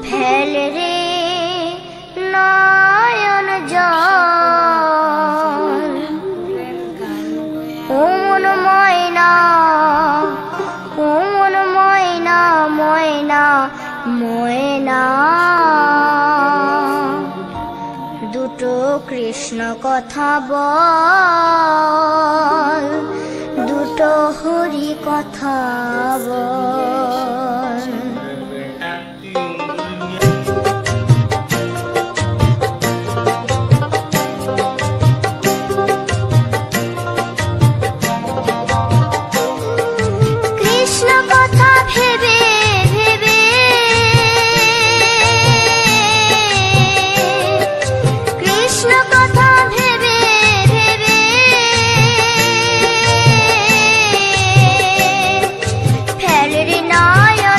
Fail রে নয়ন জল ও মন ময়না, ও মন ময়না, ময়না ময়না। দুটো কৃষ্ণ কথা বল, দুটো হরি কথা বল। কৃষ্ণ কথা ভেবে ভেবে, কৃষ্ণ কথা ভেবে ভেবে ফেল রে নয়ন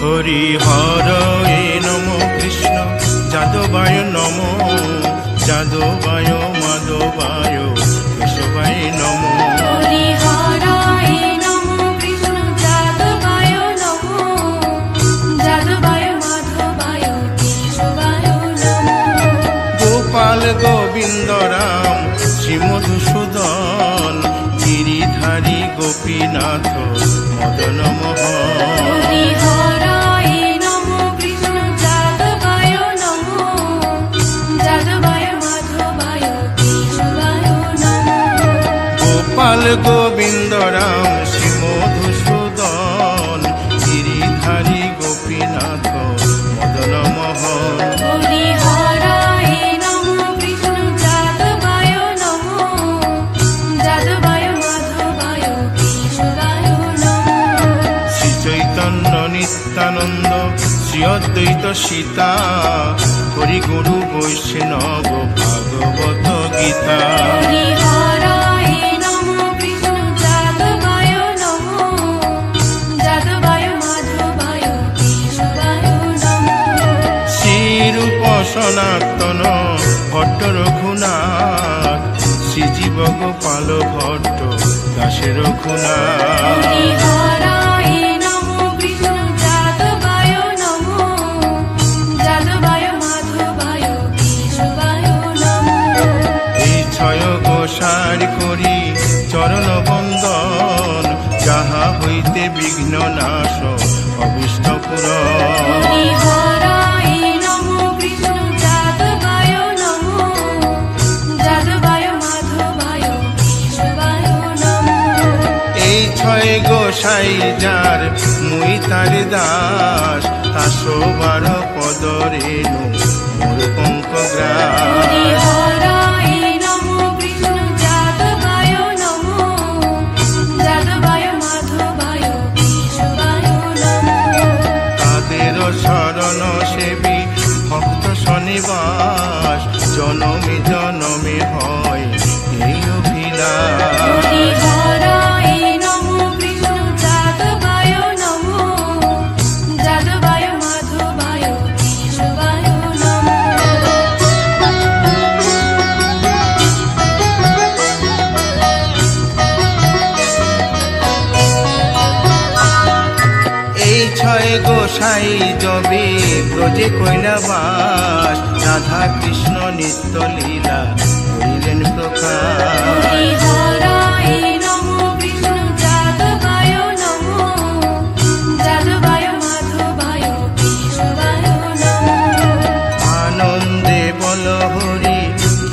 হরি হরয়ে নম কৃষ্ণ যাদবায় নম যাদবায় মাধবায় কেশবায় নম হরি হরায় নমো কৃষ্ণ যাদবায় নমো যাদবায় মাধবায় কেশবায় নমো গোপাল গোবিন্দ রাম শ্রী মধুসূদন গিরিধারী গোপীনাথ মদন মোহন হরি হরায় নমো কৃষ্ণ যাদবায় নমো যাদবায় মাধবায় কেশবায় নমো গোপাল গোবিন্দ রাম শ্রী মধুসূদন গিরিধারী গোপীনাথ মদন মোহন হরি হরায় নমো কৃষ্ণ যাদবায় নমো যাদবায় মাধবায় কেশবায় নমো শ্রী চৈতন্য নিত্যানন্দ শ্রী অদ্বৈত সীতা হরি গুরু বৈষ্ণব ভাগবত গীতা হরি হরায় নমো কৃষ্ণ যাদবায় নমো যাদবায় মাধবায় কেশবায় নমো শ্রীরূপ সনাতন ভট্ট রঘুনাথ শ্রীজীব গোপাল ভট্ট দাসে রঘুনাথ হরি হরায় নমো কৃষ্ণ যাদবায় নমো যাদবায় মাধবায় কেশবায় নমো এই ছয় গোসার করি চরণ বন্দন যাহা হইতে বিঘ্ন নাশ অবিষ্ট পুরন হরি হরায় নমো কৃষ্ণ যাদবায় নমো যাদবায় মাধবায় কেশবায় নমো এই ছয় গোসাই যার মুই তার দাস তাসবার পদ রেণু মোর পঙ্ক হরি গ্রাস হরায় নমো কৃষ্ণ যাদবায় নমো যাদবায় মাধবায় কেশবায় নমো তাদের শরণ সেবী ভক্ত শনিবাস জনমে জনমে হয় এই অভিলাষ হরি হরায় নমো কৃষ্ণ যাদবায় নমো যাদবায় মাধবায় কেশবায় নমো এই ছয় গোসাই যবে ব্রজে কৈলাবাস রাধা কৃষ্ণ নিত্য লীলা করিলেন প্রকাশ হরি হরায় নমো কৃষ্ণ যাদবায় নমো যাদবায় মাধবায় কেশবায় নমো আনন্দে বল হরি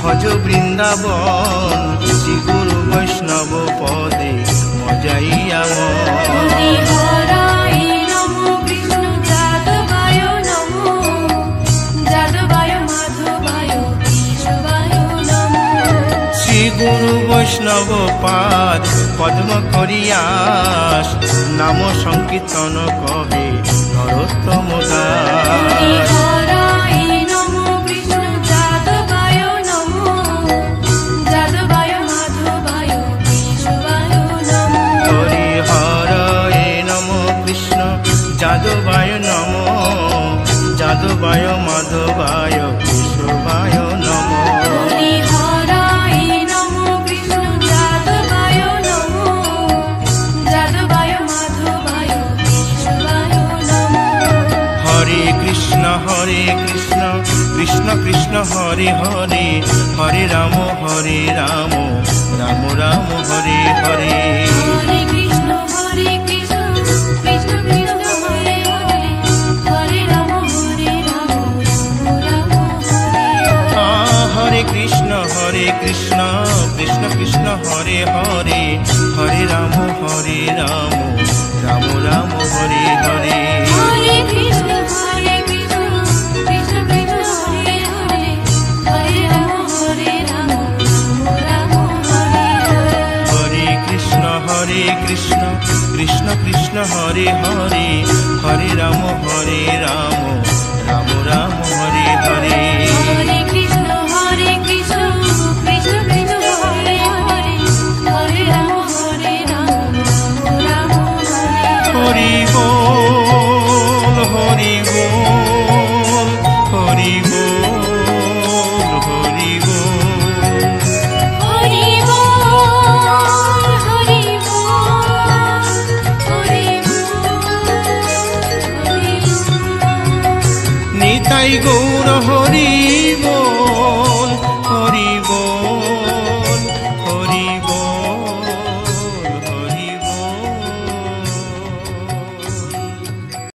ভজ বৃন্দাবন শ্রী গুরু বৈষ্ণব পদে মজাইয়া হরি হরায় নমো কৃষ্ণ যাদবায় নমো যাদবায় মাধবায় কেশবায় নমো শ্রী গুরু বৈষ্ণব পাদ পদ্ম করিয়াস নাম সংকীর্তন কবে নরোত্তম হরি দাস হরায় নমো কৃষ্ণ যাদবায় নমো যাদবায় মাধবায় কেশবায় নমো হরি হরয়ে নম কৃষ্ণ যাদবায় নম যাদবায় মাধবায় কেশবায় নম হরি হরায় নমো কৃষ্ণ যাদবায় নমো যাদবায় মাধবায় কেশবায় নমো হরে কৃষ্ণ কৃষ্ণ কৃষ্ণ হরে হরে হরে রাম রাম রাম হরে হরে হরে কৃষ্ণ কৃষ্ণ কৃষ্ণ হরে হরে হরে রাম রাম হরে হরে হরে কৃষ্ণ কৃষ্ণ কৃষ্ণ হরে হরে হরে রাম রাম রাম হরে হরে হরে কৃষ্ণ কৃষ্ণ কৃষ্ণ হরে হরে হরে রাম রাম হরে হরে হরে কৃষ্ণ কৃষ্ণ কৃষ্ণ হরে হরে হরে রাম রাম রাম হরে হরে হরে কৃষ্ণ কৃষ্ণ কৃষ্ণ কৃষ্ণ হরে হরে হরে রাম রাম রাম হরে হরে হরি বল নিতাই গৌর হরি বল।